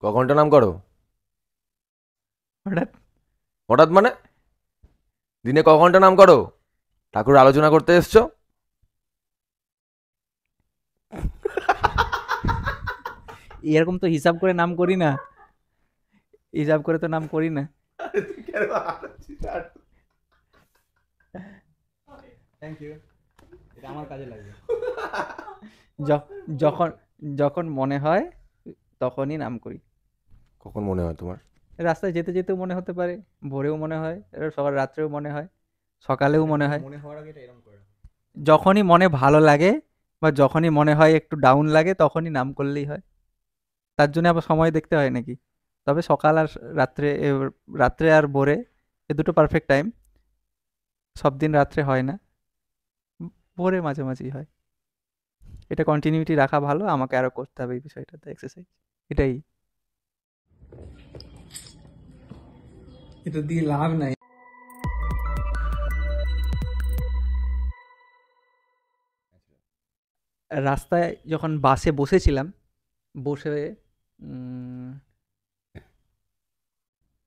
ক ঘন্টা নাম করো? হঠাৎ। হঠাৎ মানে? দিনে ক ঘন্টা নাম করো? ঠাকুর আলোচনা করতে এসছো? এরকম তো হিসাব করে নাম করি না, হিসাব করে তো নাম করি না। থ্যাংক ইউ, এটা আমার কাজে লাগবে। যখন যখন মনে হয় তখনই নাম করি। কখন মনে হয় তোমার? রাস্তায় যেতে যেতেও মনে হতে পারে, ভোরেও মনে হয়, এবার সকাল রাত্রেও মনে হয়, সকালেও মনে হয়। মনে হওয়ার আগে এটা এরকম করে রাখো। যখনই মনে ভালো লাগে বা যখনই মনে হয় একটু ডাউন লাগে তখনই নাম করলেই হয়। তার জন্য আবার সময় দেখতে হয় নাকি? তবে সকাল আর রাত্রে রাত্রে আর ভোরে এ দুটো পারফেক্ট টাইম। সব দিন রাত্রে হয় না, ভোরে মাঝে মাঝেই হয়। এটা কন্টিনিউটি রাখা ভালো, আমাকে আরো করতে হবে এই বিষয়টাতে এক্সারসাইজ, এটাই। এটা দিয়ে লাভ নাই। রাস্তায় যখন বাসে বসেছিলাম, বসে উম,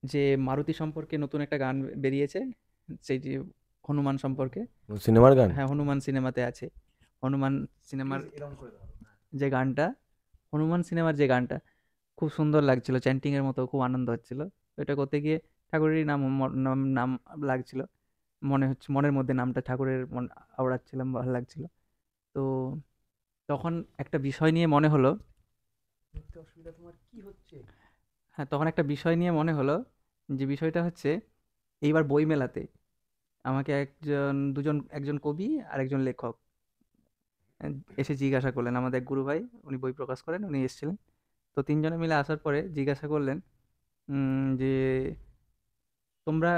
যে মারুতি সম্পর্কে নতুন একটা গান বেরিয়েছে, সেই যে হনুমান সম্পর্কে। সিনেমার গান? হ্যাঁ, হনুমান সিনেমাতে আছে। হনুমান সিনেমার প্লিজ এরকম করে দাও। যে গানটা, হনুমান সিনেমার যে গানটা খুব সুন্দর লাগছিল, চ্যান্টিং এর মতো খুব আনন্দ হচ্ছিল। এটা করতে গিয়ে ঠাকুরেরই নাম নাম নাম লাগছিল, মনে হচ্ছে মনের মধ্যে নামটা ঠাকুরের আওড়াচ্ছিলাম, ভালো লাগছিল। তো তখন একটা বিষয় নিয়ে মনে হলো, বুঝতে অসুবিধা তোমার কি হচ্ছে? হ্যাঁ তখন একটা বিষয় নিয়ে মনে হলো, যে বিষয়টা হচ্ছে এইবার বইমেলাতে আমাকে দুজন, একজন কবি আর একজন লেখক আহ, এসে জিজ্ঞাসা করলেন, আমাদের এক গুরু ভাই, উনি বই প্রকাশ করেন, উনি এসেছিলেন। তো তিনজনে মিলে আসার পরে জিজ্ঞাসা করলেন যে তোমরা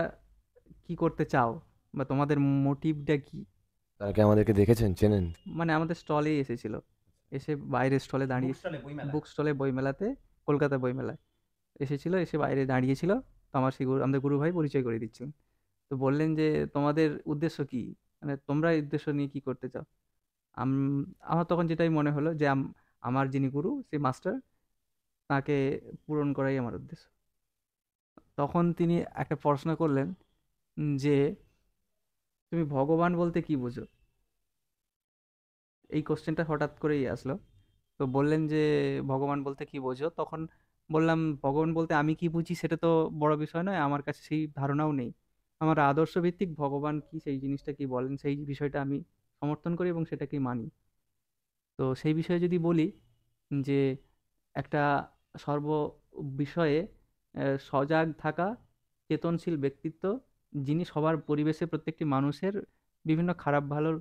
কি করতে চাও বা তোমাদের মোটিভটা কি। তারা কি আমাদেরকে দেখেছেন, চেনেন? মানে আমাদের স্টলেই এসেছিল, এসে বাইরের স্টলে বুক দাঁড়িয়ে, স্টলে বই মেলায়? বুক স্টলে বইমেলাতে, কলকাতা বইমেলায় এসেছিল, এসে বাইরে দাঁড়িয়েছিল। তো আমার সেই আমাদের গুরু ভাই পরিচয় করে দিচ্ছিলেন। তো বললেন যে তোমাদের উদ্দেশ্য কি, মানে তোমরা এই উদ্দেশ্য নিয়ে কি করতে চাও। আমার তখন যেটাই মনে হলো যে আমার যিনি গুরু, সেই মাস্টার, তাকে পূরণ করাই আমার উদ্দেশ্য। তখন তিনি একটা প্রশ্ন করলেন যে তুমি ভগবান বলতে কি বোঝো। এই কোশ্চেনটা হঠাৎ করেই আসলো। তো বললেন যে ভগবান বলতে কি বোঝো। তখন বললাম ভগবান বলতে আমি কি বুঝি সেটা তো বড় বিষয় নয়, আমার কাছে সেই ধারণাও নেই। আমার আদর্শ ভিত্তিক ভগবান কি, সেই জিনিসটা কি বলেন, সেই বিষয়টা আমি সমর্থন করি এবং সেটাকেই মানি। তো সেই বিষয়ে যদি বলি যে একটা সর্ব বিষয়ে সজাগ থাকা চেতনশীল ব্যক্তিত্ব, যিনি সবার পরিবেশে প্রত্যেকটি মানুষের বিভিন্ন খারাপ ভালোর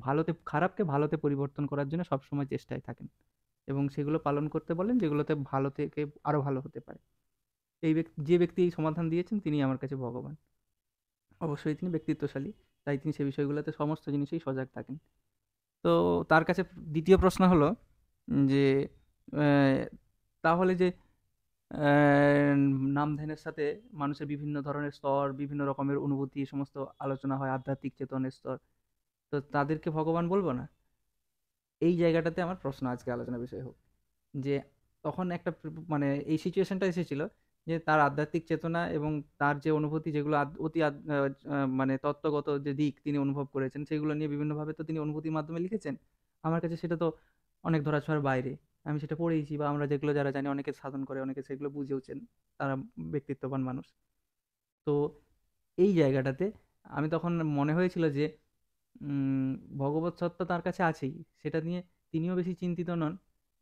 ভালোতে, খারাপকে ভালোতে পরিবর্তন করার জন্য সবসময় চেষ্টায় থাকেন এবং সেগুলো পালন করতে বলেন, যেগুলোতে ভালো থেকে আরো ভালো হতে পারে। এই ব্যক্তি, যে ব্যক্তি এই সমাধান দিয়েছেন, তিনি আমার কাছে ভগবান। অবশ্যই তিনি ব্যক্তিত্বশালী, তাই তিনি সে বিষয়গুলোতে সমস্ত জিনিসেই সজাগ থাকেন। তো তার কাছে দ্বিতীয় প্রশ্ন হলো যে আহ, তাহলে যে নাম ধ্যানের সাথে মানুষের বিভিন্ন ধরনের স্তর, বিভিন্ন রকমের অনুভূতি, এ সমস্ত আলোচনা হয়, আধ্যাত্মিক চেতনের স্তর, তো তাদেরকে ভগবান বলবো না? এই জায়গাটাতে আমার প্রশ্ন আজকে আলোচনা বিষয় হোক, যে তখন একটা মানে এই সিচুয়েশনটা এসেছিল যে তার আধ্যাত্মিক চেতনা এবং তার যে অনুভূতি, যেগুলো অতি মানে তত্ত্বগত যে দিক তিনি অনুভব করেছেন, সেগুলো নিয়ে বিভিন্নভাবে তো তিনি অনুভূতির মাধ্যমে লিখেছেন। আমার কাছে সেটা তো অনেক ধরাছোঁয়ার বাইরে। আমি সেটা পড়েইছি, বা আমরা যেগুলো যারা জানি, অনেকে সাধন করে, অনেকে সেগুলো বুঝেওছেন, তারা ব্যক্তিত্ববান মানুষ। তো এই জায়গাটাতে আমি তখন মনে হয়েছিল যে উম, ভগবত সত্তা তার কাছে আছেই, সেটা নিয়ে তিনিও বেশি চিন্তিত নন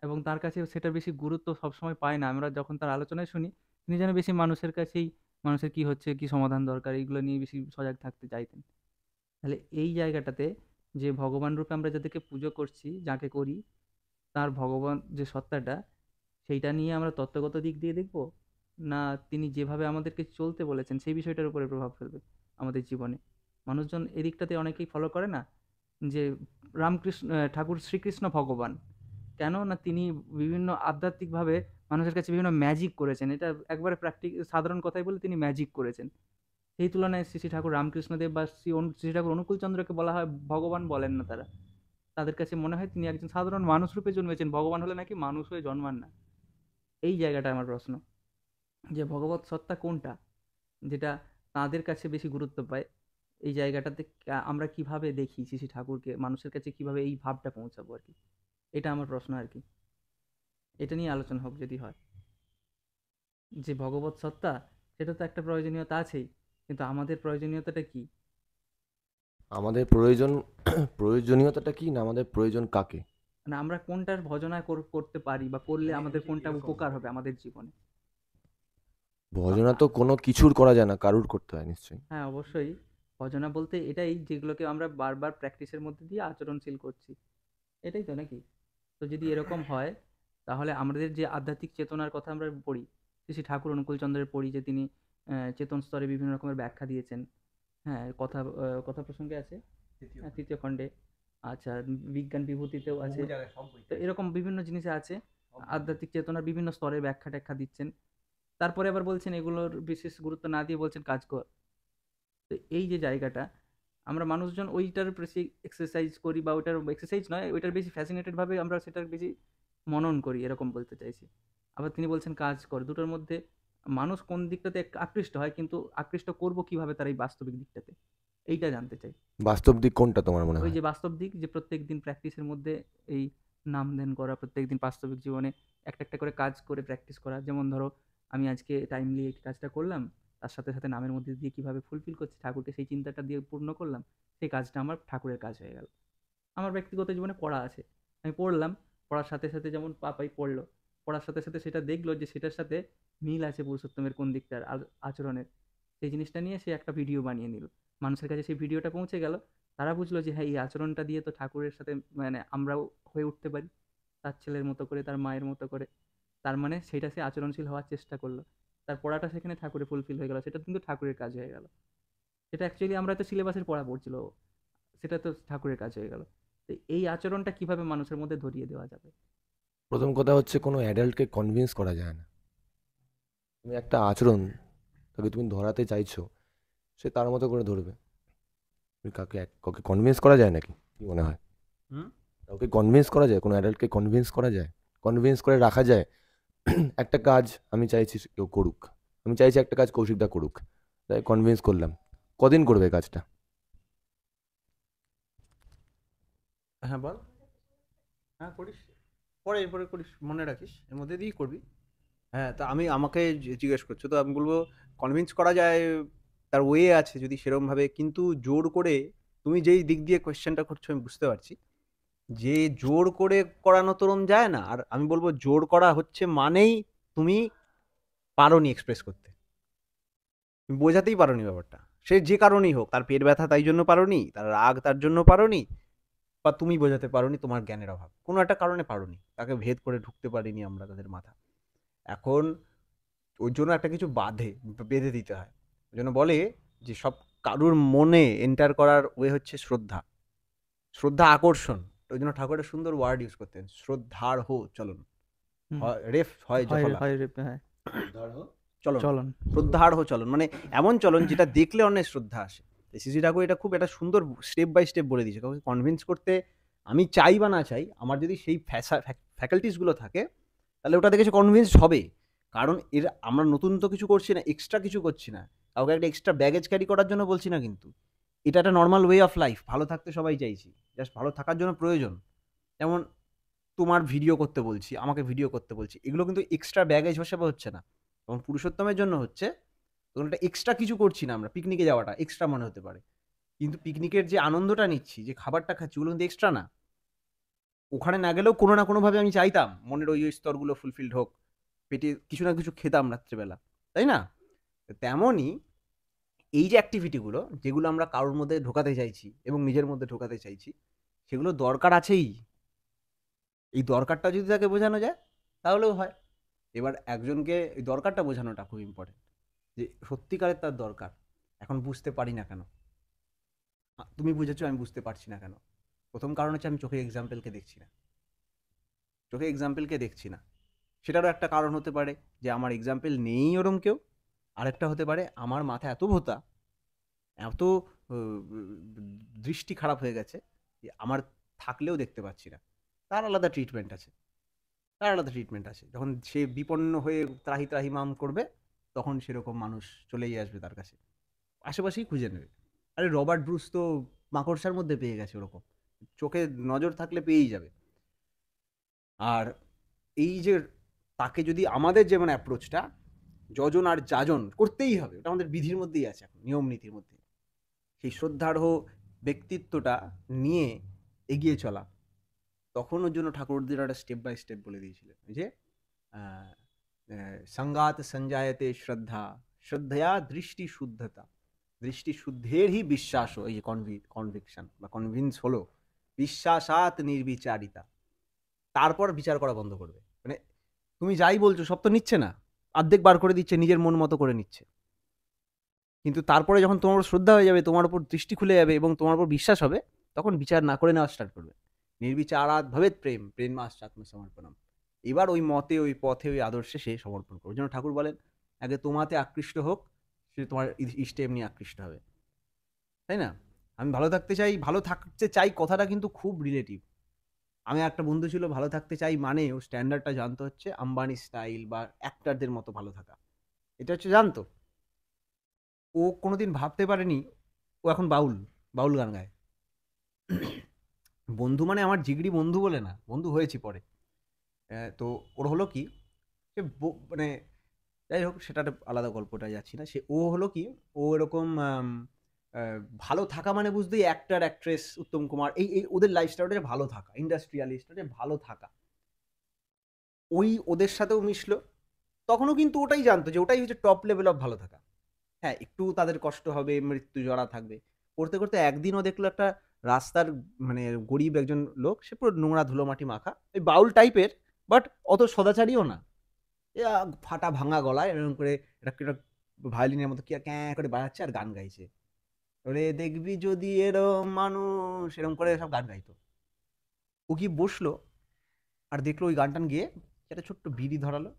এবং তার কাছে সেটার বেশি গুরুত্ব সবসময় পায় না। আমরা যখন তার আলোচনায় শুনি, তিনি যেন বেশি মানুষের কাছেই, মানুষের কি হচ্ছে, কি সমাধান দরকার, এইগুলো নিয়ে বেশি সজাগ থাকতে চাইতেন। তাহলে এই জায়গাটাতে যে ভগবান রূপে আমরা যাদেরকে পুজো করছি, যাকে করি, তার ভগবান যে সত্তাটা, সেইটা নিয়ে আমরা তত্ত্বগত দিক দিয়ে দেখব, না তিনি যেভাবে আমাদেরকে চলতে বলেছেন সেই বিষয়টার উপরে প্রভাব ফেলবে আমাদের জীবনে। মানুষজন এদিকটাতে অনেকেই ফলো করে না, যে রামকৃষ্ণ ঠাকুর শ্রীকৃষ্ণ ভগবান কেন না, তিনি বিভিন্ন আধ্যাত্মিকভাবে মানুষের কাছে বিভিন্ন ম্যাজিক করেছেন। এটা একবারে সাধারণ কথাই বলে, তিনি ম্যাজিক করেছেন। সেই তুলনায় শ্রী শ্রী ঠাকুর রামকৃষ্ণদেব বা শ্রী ঠাকুর অনুকূল চন্দ্রকে বলা হয় ভগবান, বলেন না তারা। তাদের কাছে মনে হয় তিনি একজন সাধারণ মানুষ রূপে জন্মেছেন, ভগবান হলে নাকি মানুষ হয়ে জন্মান না। এই জায়গাটা আমার প্রশ্ন, যে ভগবত সত্তা কোনটা, যেটা তাদের কাছে বেশি গুরুত্ব পায়। এই জায়গাটাতে আমরা কিভাবে দেখি শ্রী শ্রী ঠাকুরকে, মানুষের কাছে কিভাবে এই ভাবটা পৌঁছাবো আর কি, এটা আমার প্রশ্ন আর কি। এটা নিয়ে আলোচনা হোক যদি হয়। যে ভগবত সত্তা, সেটা তো একটা প্রয়োজনীয়তা আছেই, কিন্তু আমাদের প্রয়োজনীয়তাটা কি? আমাদের প্রয়োজনীয়তাটা কি, না আমাদের প্রয়োজন কাকে? মানে আমরা কোনটার ভজনা করতে পারি, বা করলে মানে আমাদের বলছি কোনটা এরকম উপকার হবে আমাদের জীবনে। ভজনা তো কোনো কিছুর করা যায় না, কারুর করতে হয় নিশ্চয়ই। হ্যাঁ, অবশ্যই। ভজনা বলতে এটাই, যেগুলোকে আমরা বারবার প্র্যাকটিসের মধ্যে দিয়ে আচরণশীল করছি, এটাই তো নাকি? তো যদি এরকম হয়, তাহলে আমাদের যে আধ্যাত্মিক চেতনার কথা আমরা পড়ি, শ্রী শ্রী ঠাকুর অনুকূলচন্দ্রের পড়ি, যে তিনি চেতন স্তরে বিভিন্ন রকমের ব্যাখ্যা দিয়েছেন। হ্যাঁ, কথা প্রসঙ্গে আছে, তৃতীয় হ্যাঁ, তৃতীয় খণ্ডে। আচ্ছা, বিজ্ঞান বিভূতিতেও বহু আছে। জায়গায় সব বইতে তো আছে। এরকম বিভিন্ন জিনিসে আছে, সব বইতে। আধ্যাত্মিক চেতনার বিভিন্ন স্তরের ব্যাখ্যা ট্যাখ্যা দিচ্ছেন। তারপরে আবার বলছেন এগুলোর বিশেষ গুরুত্ব না দিয়ে বলছেন কাজ কর। তো এই যে জায়গাটা, আমরা মানুষজন ওইটার বেশি এক্সারসাইজ করি, বা ওইটার এক্সারসাইজ নয়, ওইটার বেশি ফ্যাসিনেটেড ভাবে আমরা সেটার বেশি মনন করি, এরকম বলতে চাইছি। আবার তিনি বলছেন কাজ কর, দুটোর মধ্যে মানুষ কোন দিকটাতে আকৃষ্ট হয়, কিন্তু আকৃষ্ট করব কিভাবে তার এই বাস্তবিক দিকটাতে, এইটা জানতে চাই। বাস্তব দিক কোনটা তোমার মনে ওই হয়? যে বাস্তব দিক, যে প্রত্যেক দিন প্র্যাকটিসের মধ্যে এই নাম ধ্যান করা, প্রত্যেক দিন বাস্তবিক জীবনে একটা একটা করে কাজ করে প্র্যাকটিস করা। যেমন ধরো, আমি আজকে টাইমলি এই কাজটা করলাম, তার সাথে সাথে নামের মধ্যে দিয়ে কিভাবে ফুলফিল করছি ঠাকুরকে, সেই চিন্তাটা দিয়ে পূর্ণ করলাম, সেই কাজটা আমার ঠাকুরের কাজ হয়ে গেল। আমার ব্যক্তিগত জীবনে পড়া আছে, আমি পড়লাম, পড়ার সাথে সাথে যেমন পাপাই পড়লো, পড়ার সাথে সাথে সেটা দেখলো যে সেটার সাথে মিল আছে পুরুষোত্তমের কোন দিকটার আচরণের, সেই জিনিসটা নিয়ে সে একটা ভিডিও বানিয়ে নিল, মানুষের কাছে সেই ভিডিওটা পৌঁছে গেল। তারা বুঝলো যে হ্যাঁ, এই আচরণটা দিয়ে তো ঠাকুরের সাথে মানে আমরাও হয়ে উঠতে পারি, তার ছেলের মতো করে, তার মায়ের মতো করে। তার মানে সেটা সে আচরণশীল হওয়ার চেষ্টা করলো, তার পড়াটা সেখানে ঠাকুরে ফুলফিল হয়ে গেল, সেটা কিন্তু ঠাকুরের কাজ হয়ে গেল। সেটা অ্যাকচুয়ালি আমরা তো সিলেবাসের পড়া পড়ছিল, সেটা তো ঠাকুরের কাজ হয়ে গেল। তো এই আচরণটা কিভাবে মানুষের মধ্যে ধরিয়ে দেওয়া যাবে? প্রথম কথা হচ্ছে, কোনো অ্যাডাল্টকে কনভিন্স করা যায় না। তুমি একটা আচরণ, তাকে তুমি ধরাতে চাইছো, সে তার মতো করে ধরবে। তুমি কাউকে কনভিন্স করা যায় নাকি, কি মনে হয়? হুম। কাউকে কনভিন্স করা যায়? কোনো অ্যাডাল্টকে কনভিন্স করা যায়? কনভিন্স করে রাখা যায়? একটা কাজ আমি চাইছি কেউ করুক, আমি চাইছি একটা কাজ কৌশিকদা করুক, তাই কনভিন্স করলাম। কদিন করবে কাজটা? হ্যাঁ বল। হ্যাঁ করিস, এরপরে করিস, মনে রাখিস এর মধ্যে দিয়েই করবি। হ্যাঁ, তা আমাকে জিজ্ঞেস করছো, তো আমি বলবো কনভিন্স করা যায়, তার ওয়ে আছে যদি সেরকম ভাবে, কিন্তু জোর করে, তুমি যেই দিক দিয়ে কোয়েশ্চেনটা করছো আমি বুঝতে পারছি, যে জোর করে করানো তোরম যায় না। আর আমি বলবো জোর করা হচ্ছে মানেই তুমি পারোনি এক্সপ্রেস করতে, তুমি বোঝাতেই পারোনি ব্যাপারটা, সে যে কারণেই হোক, তার পেট ব্যথা তাই জন্য পারোনি, তার রাগ তার জন্য পারোনি, বা তুমি বোঝাতে পারোনি, তোমার জ্ঞানের অভাব, কোনো একটা কারণে পারোনি, তাকে ভেদ করে ঢুকতে পারিনি আমরা তাদের মাথা। এখন ওই জন্য একটা কিছু বেঁধে দিতে হয়। ওই জন্য বলে যে সব কারুর মনে এন্টার করার ওয়ে হচ্ছে শ্রদ্ধা, আকর্ষণ। ওই জন্য ঠাকুর একটা সুন্দর ওয়ার্ড ইউজ করতেন, শ্রদ্ধার হো চলন। হুম। রেফ হয় হয় জফলা, হয় রে, হ্যাঁ। শ্রদ্ধার হো চলন। চলন। শ্রদ্ধার হো চলন মানে এমন চলন যেটা দেখলে অনেক শ্রদ্ধা আসে। শ্রী ঠাকুর এটা খুব একটা সুন্দর স্টেপ বাই স্টেপ বলে দিয়েছে। কাউকে কনভিন্স করতে, আমি চাই বা না চাই, আমার যদি সেই ফ্যাকাল্টিস গুলো থাকে, তাহলে ওটা দেখে সে কনভিন্সড হবে। কারণ এর আমরা নতুন তো কিছু করছি না, এক্সট্রা কিছু করছি না, কাউকে একটা এক্সট্রা ব্যাগেজ ক্যারি করার জন্য বলছি না, কিন্তু এটা একটা নর্মাল ওয়ে অফ লাইফ। ভালো থাকতে সবাই চাইছি, জাস্ট ভালো থাকার জন্য প্রয়োজন। যেমন তোমার ভিডিও করতে বলছি, আমাকে ভিডিও করতে বলছি, এগুলো কিন্তু এক্সট্রা ব্যাগেজ হিসেবে হচ্ছে না। তখন পুরুষোত্তমের জন্য হচ্ছে, তখন একটা এক্সট্রা কিছু করছি না। আমরা পিকনিকে যাওয়াটা এক্সট্রা মনে হতে পারে, কিন্তু পিকনিকের যে আনন্দটা নিচ্ছি, যে খাবারটা খাচ্ছি, ওগুলো কিন্তু এক্সট্রা না। ওখানে না গেলেও কোনো না কোনোভাবে আমি চাইতাম মনের ওই স্তরগুলো ফুলফিলড হোক, পেটে কিছু না কিছু খেতাম রাত্রেবেলা, তাই না? তেমনই এই যে অ্যাক্টিভিটিগুলো, যেগুলো আমরা কারোর মধ্যে ঢোকাতে চাইছি এবং নিজের মধ্যে ঢোকাতে চাইছি, সেগুলো দরকার আছেই। এই দরকারটা যদি তাকে বোঝানো যায়, তাহলেও হয়। এবার একজনকে এই দরকারটা বোঝানোটা খুব ইম্পর্টেন্ট, যে সত্যিকারের তার দরকার, এখন বুঝতে পারি না কেন। তুমি বুঝেছো, আমি বুঝতে পারছি না কেন? প্রথম কারণ হচ্ছে আমি চোখে এক্সাম্পলকে দেখছি না, সেটারও একটা কারণ হতে পারে যে আমার এক্সাম্পল নেই ওরম কেউ। আরেকটা হতে পারে আমার মাথা এত ভোতা, এত দৃষ্টি খারাপ হয়ে গেছে যে আমার থাকলেও দেখতে পাচ্ছি না, তার আলাদা ট্রিটমেন্ট আছে। তার আলাদা ট্রিটমেন্ট আছে। যখন সে বিপন্ন হয়ে ত্রাহি ত্রাহি মাম করবে, তখন সেরকম মানুষ চলেই আসবে তার কাছে, আশেপাশেই খুঁজে নেবে। আরে রবার্ট ব্রুস তো মাকড়সার মধ্যে পেয়ে গেছে ওরকম, চোখে নজর থাকলে পেয়েই যাবে। আর এই যে তাকে যদি আমাদের যেমন অ্যাপ্রোচটা যজন আর যাজন করতেই হবে, ওটা আমাদের বিধির মধ্যেই আছে, এখন নিয়ম নীতির মধ্যে, সেই শ্রদ্ধার্হ ব্যক্তিত্বটা নিয়ে এগিয়ে চলা, তখন ওর জন্য ঠাকুরদের একটা স্টেপ বাই স্টেপ বলে দিয়েছিলেন যে সঙ্গাত সঞ্জায়তে শ্রদ্ধা, শ্রদ্ধয়া দৃষ্টি শুদ্ধতা, দৃষ্টি শুদ্ধেরই বিশ্বাস, এই যে কনভিকশন বা কনভিন্স হলো, বিশ্বাসাত নির্বিচারিতা, তারপর বিচার করা বন্ধ করবে। মানে তুমি যাই বলছো সব তো নিচ্ছে না, অর্ধেক বার করে দিচ্ছে, নিজের মন মতো করে নিচ্ছে, কিন্তু তারপরে যখন তোমার উপর শ্রদ্ধা হয়ে যাবে, তোমার উপর দৃষ্টি খুলে যাবে এবং তোমার উপর বিশ্বাস হবে, তখন বিচার না করে নেওয়া স্টার্ট করবে। নির্বিচারাৎ ভবেৎ প্রেম, প্রেমাশ্চাত্ম সমর্পণম। এবার ওই মতে, ওই পথে, ওই আদর্শে সে সমর্পণ করবে। ওই জন্য ঠাকুর বলেন, আগে তোমাতে আকৃষ্ট হোক, সে তোমার ইষ্টে এমনি আকৃষ্ট হবে, তাই না? আমি ভালো থাকতে চাই, ভালো থাকতে চাই কথাটা কিন্তু খুব রিলেটিভ। আমি একটা বন্ধু ছিল, ভালো থাকতে চাই মানে ও স্ট্যান্ডার্ডটা জানতো হচ্ছে আম্বানি স্টাইল বা অ্যাক্টারদের মতো ভালো থাকা, এটা হচ্ছে জানতো। ও কোনোদিন ভাবতে পারেনি ও এখন বাউল, বাউল গান গায়। বন্ধু মানে আমার জিগড়ি বন্ধু বলে না, বন্ধু হয়েছি পরে। তো ওর হলো কি, সে মানে যাই হোক, সেটা একটা আলাদা গল্পটা যাচ্ছি না। সে ও হলো কি, ও এরকম ভালো থাকা মানে বুঝতেই অ্যাক্টার অ্যাক্ট্রেস উত্তম কুমার, এই এই ওদের লাইফস্টাইলটা ভালো থাকা, ইন্ডাস্ট্রিয়ালিস্ট ভালো থাকা, ওই ওদের সাথেও মিশলো। তখনও কিন্তু ওটাই জানতো যে ওটাই হচ্ছে টপ লেভেল অফ ভালো থাকা। হ্যাঁ, একটু তাদের কষ্ট হবে, মৃত্যু জড়া থাকবে, করতে করতে একদিনও দেখলো একটা রাস্তার মানে গরিব একজন লোক, সে পুরো নোংরা ধুলো মাটি মাখা, ওই বাউল টাইপের, বাট অত সদাচারীও না, ফাটা ভাঙা গলায় এরকম করে একটা ভায়োলিনের মতো কি ক্যাঁ করে বাজাচ্ছে আর গান গাইছে, ওরে দেখবি যদি এরম মানুষ, এরকম করে সব গান গাইতো। ও কি বসলো আর দেখলো ওই গান টান গিয়ে একটা ছোট্ট বিড়ি ধরালো,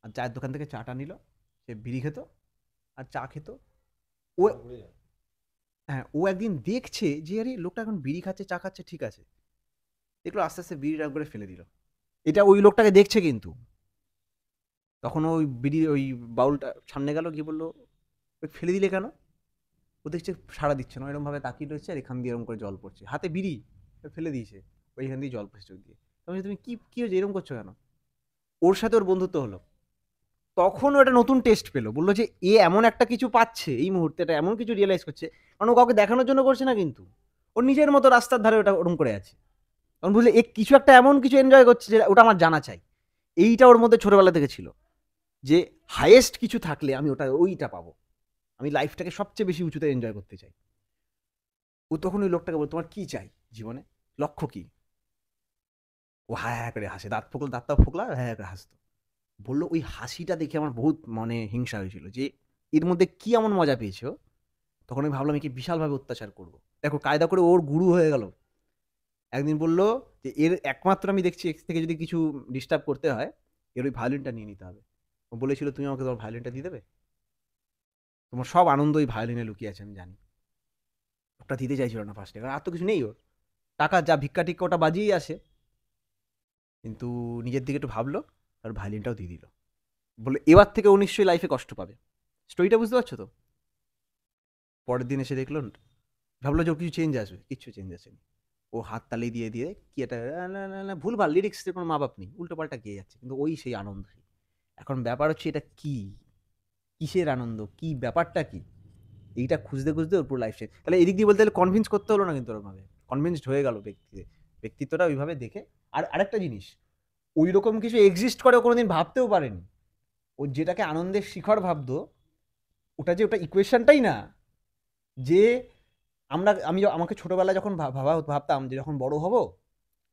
আর চায়ের দোকান থেকে চাটা নিল, সে বিড়ি খেত আর চা খেত। ও হ্যাঁ, ও একদিন দেখছে যে আরে লোকটা এখন বিড়ি খাচ্ছে, চা খাচ্ছে, ঠিক আছে, দেখলো আস্তে আস্তে বিড়ি রাগ করে ফেলে দিল। এটা ওই লোকটাকে দেখছে কিন্তু, তখন ওই বিড়ি ওই বাউলটা সামনে গেল, গিয়ে বললো ফেলে দিলে কেন? ও দেখছে সাড়া দিচ্ছে না, এরকম ভাবে তাকিয়ে রয়েছে, আর এখান দিয়ে এরকম করে জল পড়ছে, হাতে বিড়ি ফেলে দিয়েছে, ওইখান দিয়ে জল পড়ছে চোখ দিয়ে। তুমি কি কি হয়েছে, এরকম করছো কেন? ওর সাথে ওর বন্ধুত্ব হলো, তখন ও একটা নতুন টেস্ট পেলো, বললো যে এ এমন একটা কিছু পাচ্ছে এই মুহূর্তে, এটা এমন কিছু রিয়েলাইজ করছে, কারণ ও কাউকে দেখানোর জন্য করছে না, কিন্তু ওর নিজের মতো রাস্তার ধারে ওটা ওরকম করে আছে, তখন বুঝলে এ কিছু একটা এমন কিছু এনজয় করছে যে ওটা আমার জানা চাই। এইটা ওর মধ্যে ছোটবেলা থেকে ছিল যে হাইয়েস্ট কিছু থাকলে আমি ওইটা পাবো, আমি লাইফটাকে সবচেয়ে বেশি উঁচুতে এনজয় করতে চাই। ও তখন ওই লোকটাকে বল, তোমার কি চাই জীবনে, লক্ষ্য কি? ও হ্যাঁ হ্যাঁ করে হাসে, দাঁতটা ফোকলা, হ্যাঁ হ্যাঁ করে হাসতো। বললো ওই হাসিটা দেখে আমার বহুত মানে হিংসা হয়েছিল যে এর মধ্যে কি এমন মজা পেয়েছো। তখন আমি ভাবলাম একে বিশালভাবে অত্যাচার করবো, দেখো কায়দা করে ওর গুরু হয়ে গেল। একদিন বললো যে এর একমাত্র আমি দেখছি এক্স থেকে যদি কিছু ডিস্টার্ব করতে হয়, এর ওই ভায়োলিনটা নিয়ে নিতে হবে। ও বলেছিল তুমি আমাকে তোমার ভায়োলিনটা দিয়ে দেবে, তোমার সব আনন্দ ওই ভায়োলিনে লুকিয়ে আছে আমি জানি। ওটা দিতে চাইছিল না ফার্স্টে, কারণ আর তো কিছু নেই ওর, টাকা যা ভিক্ষা টিক্কা ওটা বাজিয়েই আসে, কিন্তু নিজের দিকে একটু ভাবলো আর ভায়োলিনটাও দিয়ে দিল। বলে এবার থেকে ও নিশ্চয়ই লাইফে কষ্ট পাবে। স্টোরিটা বুঝতে পারছো তো? পরের দিন এসে দেখলো, ভাবলো যে ওর কিছু চেঞ্জ আসবে, কিচ্ছু চেঞ্জ আসেনি। ও হাত তালি দিয়ে দিয়ে কি একটা ভুলভাল লিরিক্সের কোনো মা বাপ নেই, উল্টো পাল্টা গেয়ে যাচ্ছে, কিন্তু ওই সেই আনন্দ। এখন ব্যাপার হচ্ছে এটা কি, কিসের আনন্দ, কি ব্যাপারটা কি, এইটা খুঁজতে খুঁজতে ওর পুরো লাইফ চেঞ্জ। তাহলে এদিক দিয়ে বলতে গেলে কনভিন্স করতে হলো না, কিন্তু ওরকমভাবে কনভিন্সড হয়ে গেল ব্যক্তিত্বটা ওইভাবে দেখে। আর আরেকটা জিনিস, ওই রকম কিছু এক্সিস্ট করে ও কোনোদিন ভাবতেও পারেনি। ও যেটাকে আনন্দের শিখর ভাবতো, ওটা যে ওটা ইকুয়েশনটাই না, যে আমাকে ছোটবেলায় যখন ভাবতাম যে যখন বড় হব,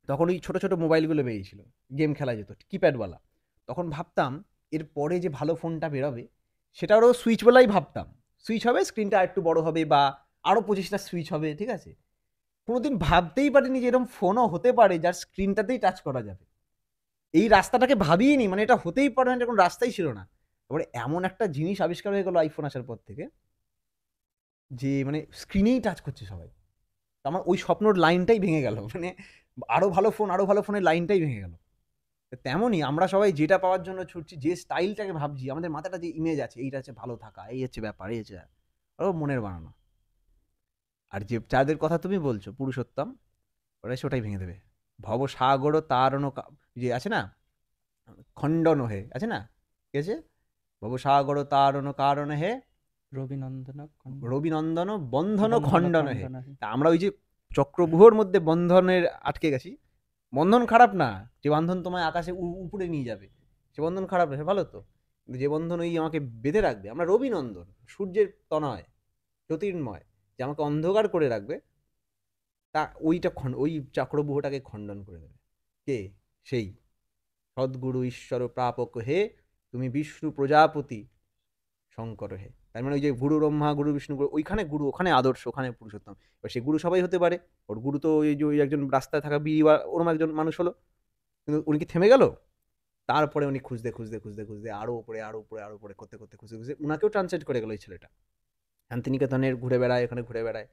তখন ওই ছোট ছোট মোবাইলগুলো বেরিয়েছিল, গেম খেলা যেত কিপ্যাডওয়ালা, তখন ভাবতাম এর পরে যে ভালো ফোনটা বেরোবে সেটারও সুইচওয়ালাই ভাবতাম, সুইচ হবে, স্ক্রিনটা একটু বড় হবে, বা আরও 25টা সুইচ হবে, ঠিক আছে। কোনোদিন ভাবতেই পারিনি যে এরকম ফোনও হতে পারে যার স্ক্রিনটাতেই টাচ করা যাবে। এই রাস্তাটাকে ভাবিনি, মানে এটা হতেই পারে না, এটা কোনো রাস্তাই ছিল না। তারপরে এমন একটা জিনিস আবিষ্কার হয়ে গেল আইফোন আসার পর থেকে, যে মানে স্ক্রিনেই টাচ করছে সবাই। আমার ওই স্বপ্নর লাইনটাই ভেঙে গেল, মানে আরো ভালো ফোন, আরো ভালো ফোনের লাইনটাই ভেঙে গেল। তো তেমনই আমরা সবাই যেটা পাওয়ার জন্য ছুটছি, যে স্টাইলটাকে ভাবছি, আমাদের মাথাটা যে ইমেজ আছে, এইটা হচ্ছে ভালো থাকা, এই হচ্ছে ব্যাপার, এই হচ্ছে ও মনের বানানো। আর যে যাদের কথা তুমি বলছো পুরুষোত্তম, ওরা এসে ওটাই ভেঙে দেবে। ভবসাগর তারণ যে আছে না, খণ্ডন হে আছে না, কি আছে, ভবসাগর তারণ কারণ হে রবিনন্দন রবিনন্দন বন্ধন বন্ধন খণ্ডন হে। খণ্ডন হে। তা আমরা ওই যে চক্রব্যূহর মধ্যে বন্ধনের আটকে গেছি। বন্ধন খারাপ না, যে বন্ধন তোমায় আকাশে উপরে নিয়ে যাবে সে বন্ধন খারাপ না, সে ভালো তো। কিন্তু যে বন্ধন ওই আমাকে বেঁধে রাখবে, আমরা রবিনন্দন, সূর্যের তনয় জ্যোতির্ময়, যে আমাকে অন্ধকার করে রাখবে, তা ওইটা ওই চক্রব্যূহটাকে খণ্ডন করে দেবে কে? সেই সদ্গুরু ঈশ্বর প্রাপক হে, তুমি বিষ্ণু প্রজাপতি শঙ্কর হে। তার মানে ওই যে গুরু ব্রহ্মা গুরু বিষ্ণু গুরু, ওইখানে গুরু, ওখানে আদর্শ, ওখানে পুরুষোত্তম। এবার সেই গুরু সবাই হতে পারে। ওর গুরু তো ওই যে ওই একজন রাস্তায় থাকা বিড়ি বা ওরম একজন মানুষ হলো, কিন্তু উনি কি থেমে গেল? তারপরে উনি খুঁজতে খুঁজতে খুঁজতে খুঁজতে আরো উপরে আরো উপরে আরো উপরে করতে করতে খুঁজতে খুঁজতে উনাকেও ট্রান্সলেট করে গেল ওই ছেলেটা। শান্তিনিকেতনের ঘুরে বেড়ায়, এখানে ঘুরে বেড়ায়,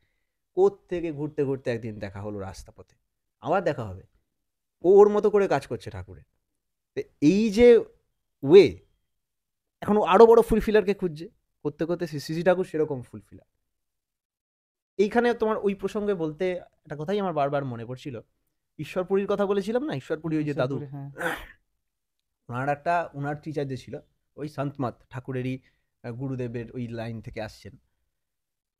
থেকে ঘুরতে ঘুরতে একদিন দেখা হলো রাস্তা পথে, আবার দেখা হবে। ও ওর মতো করে কাজ করছে ঠাকুরের। তো এই যে ওয়ে, এখন ও আরো বড় ফুলফিলারকে খুঁজছে, করতে করতে শ্রী ঠাকুর সেরকম ফুলফিলার। এইখানে তোমার ওই প্রসঙ্গে বলতে একটা কথাই আমার বারবার মনে পড়ছিল, ঈশ্বরপুরীর কথা বলেছিলাম না, ঈশ্বরপুরী ওই যে দাদু, হ্যাঁ। ওনার টিচার যে ছিল ওই সন্তমাত ঠাকুরেরই গুরুদেবের ওই লাইন থেকে আসছেন।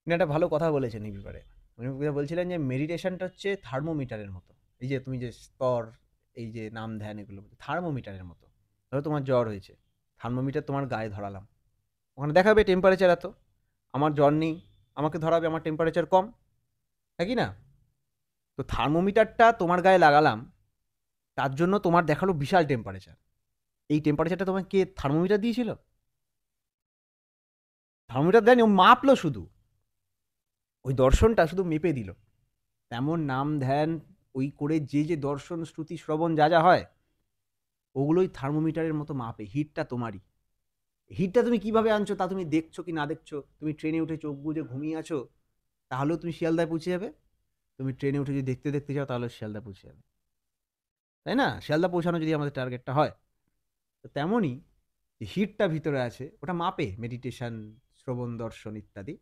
উনি একটা ভালো কথা বলেছেন এই ব্যাপারে। উনি বলছিলেন যে মেডিটেশনটা হচ্ছে থার্মোমিটারের মতো। এই যে তুমি যে স্তর, এই যে নাম ধ্যান, এগুলো থার্মোমিটারের মতো। ধরো তোমার জ্বর হয়েছে, থার্মোমিটার তোমার গায়ে ধরালাম, ওখানে দেখাবে টেম্পারেচার এত। আমার জ্বর নেই, আমাকে ধরাবে আমার টেম্পারেচার কম, তাই কি না? তো থার্মোমিটারটা তোমার গায়ে লাগালাম, তার জন্য তোমার দেখালো বিশাল টেম্পারেচার। এই টেম্পারেচারটা তোমাকে কে থার্মোমিটার দিয়েছিল? থার্মোমিটার দেয়নি, ও মাপলো শুধু, ওই দর্শনটা শুধু মেপে দিল। তেমন নাম ধ্যান ওই করে যে যে দর্শন শ্রুতি শ্রবণ যা যা হয়, ওগুলোই থার্মোমিটারের মতো মাপে। হিটটা তোমারই, হিটটা তুমি কিভাবে আনছো তা তুমি দেখছো কি না দেখছো। তুমি ট্রেনে উঠে চোখ বুজে ঘুমিয়ে আছো, তাহলেও তুমি শিয়ালদায় পৌঁছে যাবে। তুমি ট্রেনে উঠে যদি দেখতে দেখতে যাও, তাহলে শিয়ালদা পৌঁছে যাবে, তাই না? শিয়ালদা পৌঁছানো যদি আমাদের টার্গেটটা হয়, তো তেমনই যে হিটটা ভিতরে আছে, ওটা মাপে মেডিটেশন, শ্রবণ, দর্শন ইত্যাদি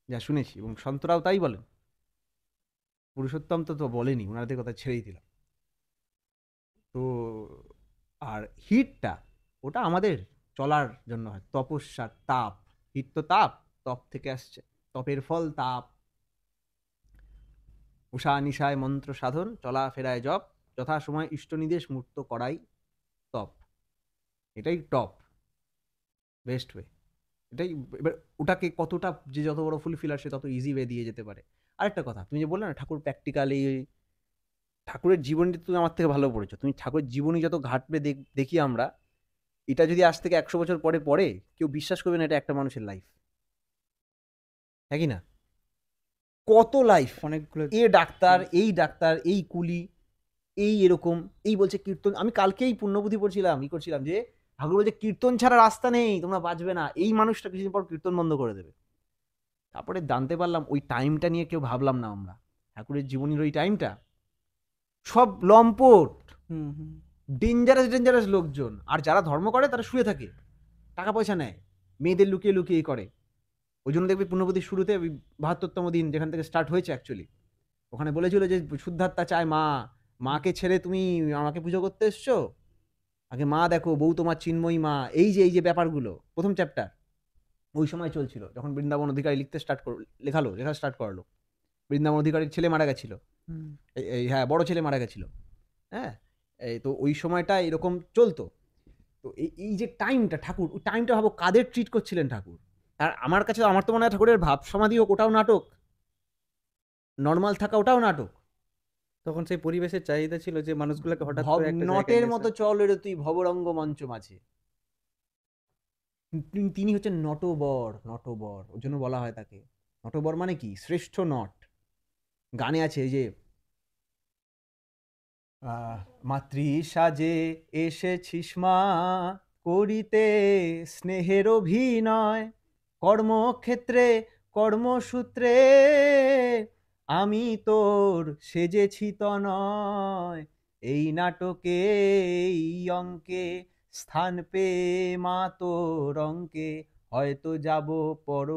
যা শুনেছি, এবং সন্তরাও তাই বলেন। পুরুষোত্তম তো বলেনি, ওনাদের কথা ছেড়েই দিলাম। তো আর হিটটা, ওটা আমাদের চলার জন্য হয়, তপস্যা, তাপ। হিট তো তাপ, তপ থেকে আসছে, তপের ফল তাপ। উষা নিশায় মন্ত্র সাধন, চলা ফেরায় জপ, যথাসময় ইষ্ট নির্দেশ মূর্ত করাই তপ। এটাই টপ, বেস্ট ওয়ে এটাই। এবার ওটাকে কতটা যে যত বড় ফুলফিলার, সে তত ইজি ওয়ে দিয়ে যেতে পারে। আরেকটা কথা, তুমি যে বললে না ঠাকুর প্র্যাকটিক্যালি, ঠাকুরের জীবনী তুমি আমার থেকে ভালো পড়েছো। তুমি ঠাকুরের জীবনী যত ঘাটবে দেখি আমরা, এটা যদি আজ থেকে 100 বছর পরে পড়ে, কেউ বিশ্বাস করবে না এটা একটা মানুষের লাইফ, হ্যাঁ কি না? কত লাইফ, অনেকগুলো। ডাক্তার, এই কুলি, এই এরকম, এই বলছে কীর্তন। আমি কালকেই পুণ্যবুদ্ধি পড়ছিলাম, করছিলাম যে ঠাকুর বলছে কীর্তন ছাড়া রাস্তা নেই, তোমরা বাঁচবে না। এই মানুষটা কিছুদিন পর কীর্তন বন্ধ করে দেবে। তারপরে জানতে পারলাম ওই টাইমটা নিয়ে কেউ ভাবলাম না আমরা, ঠাকুরের জীবনীর ওই টাইমটা সব লম্পট, ডেঞ্জারাস লোকজন। আর যারা ধর্ম করে তারা শুয়ে থাকে, টাকা পয়সা নেয়, মেয়েদের লুকিয়ে লুকিয়ে করে। ওই জন্য দেখবি পুণ্যবতির শুরুতে ৭২তম দিন যেখান থেকে স্টার্ট হয়েছে অ্যাকচুয়ালি, ওখানে বলেছিল যে শুদ্ধাত্মা চায় মা, মাকে ছেড়ে তুমি আমাকে পুজো করতে এসছো, আগে মা দেখো, বউ তোমার চিন্ময়ী মা। এই যে ব্যাপারগুলো প্রথম চ্যাপ্টার ওই সময় চলছিল, যখন বৃন্দাবন অধিকারী লেখা স্টার্ট করলো। বৃন্দাবন অধিকারীর ছেলে মারা গেছিল, হ্যাঁ, বড় ছেলে মারা গেছিল, হ্যাঁ। এই তো ওই সময়টা এরকম চলতো। তো এই যে টাইমটা, ঠাকুর ওই টাইমটা ভাবো কাদের ট্রিট করছিলেন ঠাকুর। আর আমার কাছে, আমার তো মনে হয় ঠাকুরের ভাব সমাধি হোক ওটাও নাটক, নর্মাল থাকা ওটাও নাটক। তখন সেই পরিবেশের চাহিদা ছিল যে মানুষগুলোকে হঠাৎ করে একটা নটের মতো চল রে তুই ভবরঙ্গ মঞ্চ মাঝে। তিনি হচ্ছেন নটবর, ওর জন্য বলা হয় তাকে নটবর। মানে কি? শ্রেষ্ঠ নট। গানে আছে এই যে মাতৃ সাজে এসেছিস মা, করিতে স্নেহের অভিনয়, কর্মক্ষেত্রে কর্মসূত্রে আমি তোর সেজেছি তনয়। এই নাটকে এই অঙ্কে স্থান পেয়ে মা তোর অঙ্কে হয়তো যাব পর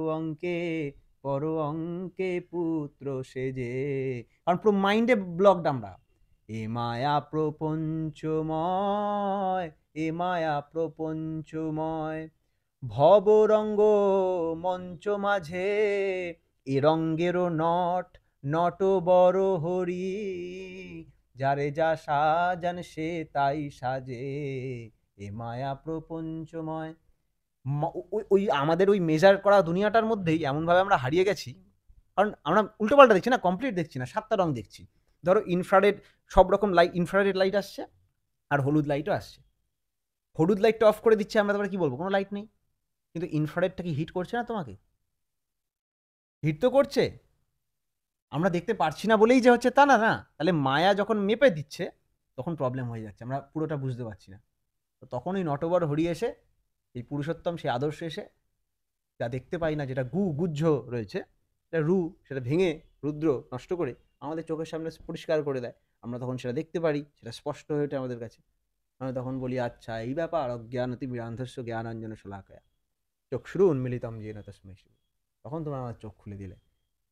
অঙ্কে পুত্র সেজে। কারণ পুরো মাইন্ডে ব্লকড আমরা। এ মায়া প্রপঞ্চময়, এ মায়া প্রপঞ্চময়, ভবরঙ্গ মঞ্চ মাঝে এ রঙ্গেরও নট বড় হরি, যারে যা সাজান সে তাই সাজে, এ মায়া প্রপঞ্চময়। ওই আমাদের ওই মেজার করা দুনিয়াটার মধ্যেই এমনভাবে আমরা হারিয়ে গেছি, কারণ আমরা উল্টোপাল্টা দেখছি না, কমপ্লিট দেখছি না, 7টা রং দেখছি। ধরো ইনফ্রারেড, সব রকম লাইট, ইনফ্রারেড লাইট আসছে আর হলুদ লাইটও আসছে। হলুদ লাইটটা অফ করে দিচ্ছে, আমরা তারপরে কি বলবো, কোনো লাইট নেই। কিন্তু ইনফ্রারেডটা কি হিট করছে না তোমাকে? হিট তো করছে। আমরা দেখতে পারছি না বলেই যে হচ্ছে তা না, না। তাহলে মায়া যখন মেপে দিচ্ছে তখন প্রবলেম হয়ে যাচ্ছে, আমরা পুরোটা বুঝতে পারছি না। তো তখন ওই নটবর হরি এসে, এই পুরুষোত্তম সেই আদর্শ এসে, যা দেখতে পাই না, যেটা গুজ্জ রয়েছে, সেটা সেটা ভেঙে রুদ্র নষ্ট করে আমাদের চোখের সামনে পরিষ্কার করে দেয়। আমরা তখন সেটা দেখতে পারি, সেটা স্পষ্ট হয়ে ওঠে আমাদের কাছে। আমরা তখন বলি, আচ্ছা এই ব্যাপার, অজ্ঞানতি বিরান্ধস্য জ্ঞানাঞ্জন শলাকয়া চক্ষুরু উন্মিলিতম যেন তস্মৈ শ্রী। তখন তোমরা আমার চোখ খুলে দিলে।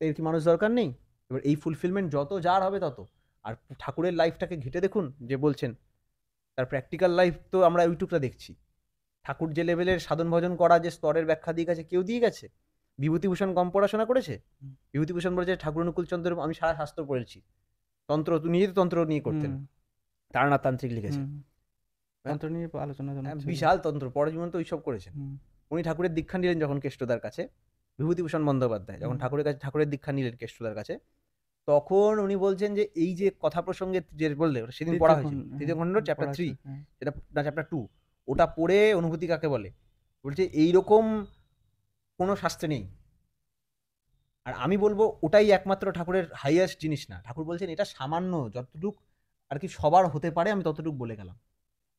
এর কি মানুষ দরকার নেই? এবার এই ফুলফিলমেন্ট যত যার হবে তত। আর ঠাকুরের লাইফটাকে ঘেটে দেখুন, যে বলছেন তার প্র্যাকটিক্যাল লাইফ তো আমরা ইউটিউবটা দেখছি। ঠাকুর যে লেভেলের সাধন ভজন করা যে স্তরের ব্যাখ্যা দিয়ে গেছে, কেউ দিয়ে গেছে? বিভূতিভূষণ কম পড়াশোনা করেছে? বিভূতিভূষণ বলেছে ঠাকুর অনুকূল চন্দ্র, আমি সারা শাস্ত্র পড়েছি। তন্ত্র নিজে তো তন্ত্র নিয়ে করতেন, তারানাথ তান্ত্রিক লিখেছে তন্ত্র নিয়ে আলোচনা বিশাল তন্ত্র, পরজীবন তো ওইসব করেছেন। উনি ঠাকুরের দীক্ষা নিলেন যখন কেষ্টদার কাছে, বিভূতিভূষণ বন্দ্যোপাধ্যায় যখন ঠাকুরের কাছে ঠাকুরের দীক্ষা নিলেন কেষ্টদার কাছে, তখন উনি বলছেন যে এই যে কথা প্রসঙ্গে যে বললে সেদিন পড়া হয়েছিল তৃতীয় খণ্ড চ্যাপ্টার 3, যেটা না চ্যাপ্টার 2, ওটা পড়ে অনুভূতি কাকে বলে, বলছে এইরকম কোনো শাস্ত্রে নেই। আর আমি বলবো ওটাই একমাত্র ঠাকুরের হাইয়েস্ট জিনিস না। ঠাকুর বলছেন এটা সামান্য, যতটুক আর কি সবার হতে পারে আমি ততটুক বলে গেলাম।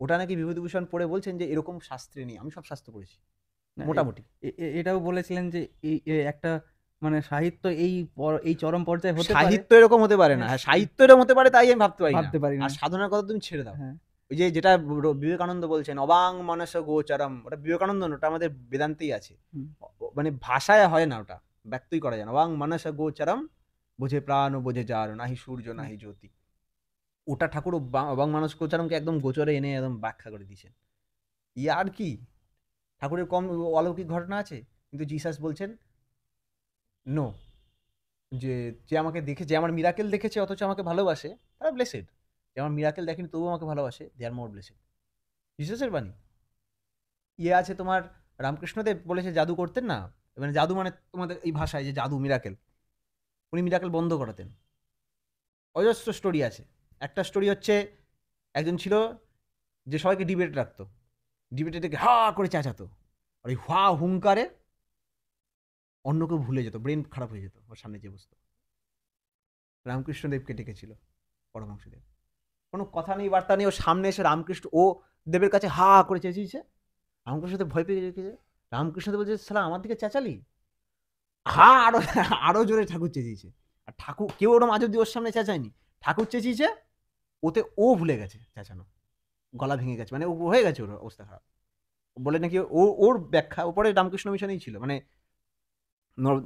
ওটা নাকি বিভূতিভূষণ পড়ে বলছেন যে এরকম শাস্ত্রে নেই। আমি সব শাস্ত্র পড়েছি মোটামুটি। এটাও বলেছিলেন যে একটা মানে সাহিত্য এই চরম পর্যায়ে হতে পারে, সাহিত্য এরকম হতে পারে না। হ্যাঁ, সাহিত্য এরকম হতে পারে, তাই আমি ভাবতে পারি না। আর সাধনার কথা তুমি ছেড়ে দাও। ওই যে যেটা বিবেকানন্দ বলছেন অবাং মানস গোচরম, ওটা বিবেকানন্দ না, ওটা আমাদের বেদান্তেই আছে। মানে ভাষায় হয় না, ওটা ব্যক্তই করা যায় না। অবাং মানস গোচরম বোঝে প্রাণ ও বোঝে যার, নাহি সূর্য নাহি জ্যোতি। ওটা ঠাকুর অবাং মানস গোচরমকে একদম গোচরে এনে একদম ব্যাখ্যা করে দিয়েছেন। আর কি ঠাকুরের কম অলৌকিক ঘটনা আছে? কিন্তু জিসাস বলছেন নো, যে যে আমাকে দেখেছে, আমার মিরাকেল দেখেছে অথচ আমাকে ভালোবাসে, তারা ব্লেসেড। যে আমার মিরাকেল দেখেনি তবুও আমাকে ভালোবাসে, দে আর মোর ব্লেসেড। জিসাসের বাণী। আছে তোমার রামকৃষ্ণদেব বলেছে জাদু করতেন না, মানে জাদু মানে তোমাদের এই ভাষায় যে জাদু মিরাকেল, উনি মিরাকেল বন্ধ করাতেন। অজস্র স্টোরি আছে। একটা স্টোরি হচ্ছে, একজন ছিল যে সবাইকে ডিবেট রাখতো, ডিবেটে থেকে হা করে চেঁচাতো, আর ওই হা হুঙ্কারে অন্য কেউ ভুলে যেত, ব্রেন খারাপ হয়ে যেত ওর সামনে যে বসতো। রামকৃষ্ণদেবকে ডেকেছিল পরমহংসদেব, কোনো কথা নেই বার্তা নেই, ও সামনে এসে রামকৃষ্ণ ও দেবের কাছে হা করে চেঁচিয়েছে। রামকৃষ্ণদেব ভয় পেয়ে রেখেছে। রামকৃষ্ণদেব বলছে শালা আমার দিকে চেঁচালি, হা আরো জোরে ঠাকুর চেঁচিয়েছে। আর ঠাকুর কেউ ওরম আজ অব্দি ওর সামনে চেঁচায়নি, ঠাকুর চেঁচিয়েছে, ওতে ও ভুলে গেছে চেঁচানো, গলা ভেঙে গেছে, মানে ও হয়ে গেছে, ওর অবস্থা খারাপ। বলে নাকি ওর ব্যাখ্যা ওপরে রামকৃষ্ণ মিশনেই ছিল, মানে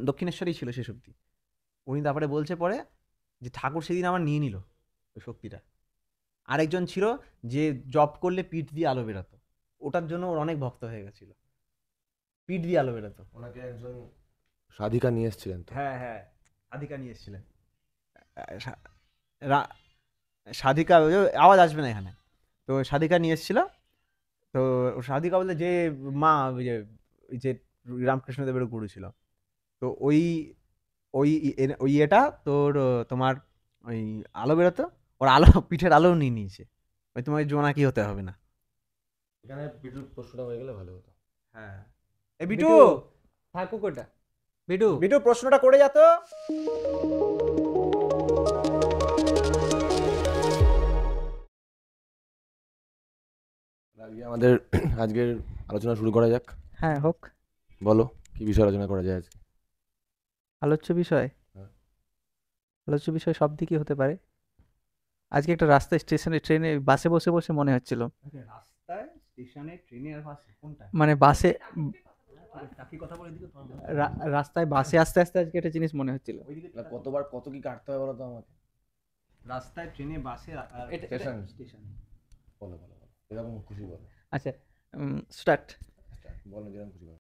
দক্ষিণেশ্বরেই ছিল সে শক্তি। উনি তারপরে বলছে পরে যে ঠাকুর সেদিন আমার নিয়ে নিল ওই শক্তিটা। আরেকজন ছিল যে জব করলে পিঠ দিয়ে আলো বেরোতো, ওটার জন্য ওর অনেক ভক্ত হয়ে গেছিল, পিঠ দিয়ে আলো বেরোতো। ওনাকে একজন সাধিকা নিয়ে এসেছিলেন তো? হ্যাঁ হ্যাঁ, সাধিকা নিয়ে এসেছিলেন। সাধিকা, আওয়াজ আসবে না এখানে। তো সাধিকা নিয়ে এসেছিল। তো সাধিকা বলতে যে মা ওই যে রামকৃষ্ণদেবের গুরু ছিল, তো ওই ওই ওই এটা তোর তোমার ওই আলো বেরোতো, ওর আলো পিঠের আলো নিয়ে নিয়েছে। ওই তোমার জোনাকি হতে হবে না। এখানে বিটুর প্রশ্নটা হয়ে গেলে ভালো হতো। হ্যাঁ, এ বিটু থাকুক ওটা। বিটু প্রশ্নটা করে যা তো। আমাদের আজকের আলোচনা শুরু করা যাক। হ্যাঁ হোক। বলো কি বিষয় আলোচনা করা যায় আজকে? আলোচ্য বিষয়, হ্যাঁ। আলোচ্য বিষয় সব দিকই হতে পারে। আজকে একটা রাস্তায় স্টেশনে ট্রেনে বাসে বসে বসে মনে হচ্ছিল, রাস্তায় স্টেশনে ট্রেনে আর বাসে কোনটা মানে বাসে টাকি কথা বলে দিকে রাস্তায় বাসে আস্তে আস্তে আজকে একটা জিনিস মনে হচ্ছিল। ওইদিকে কতবার কত কি কাটতে হবে বলো তো আমাকে। রাস্তায় ট্রেনে বাসে স্টেশন স্টেশনে বলো বলো বলো, এরকম খুশি বলো, আচ্ছা, স্টার্ট। বলো যেরকম খুশি বলো।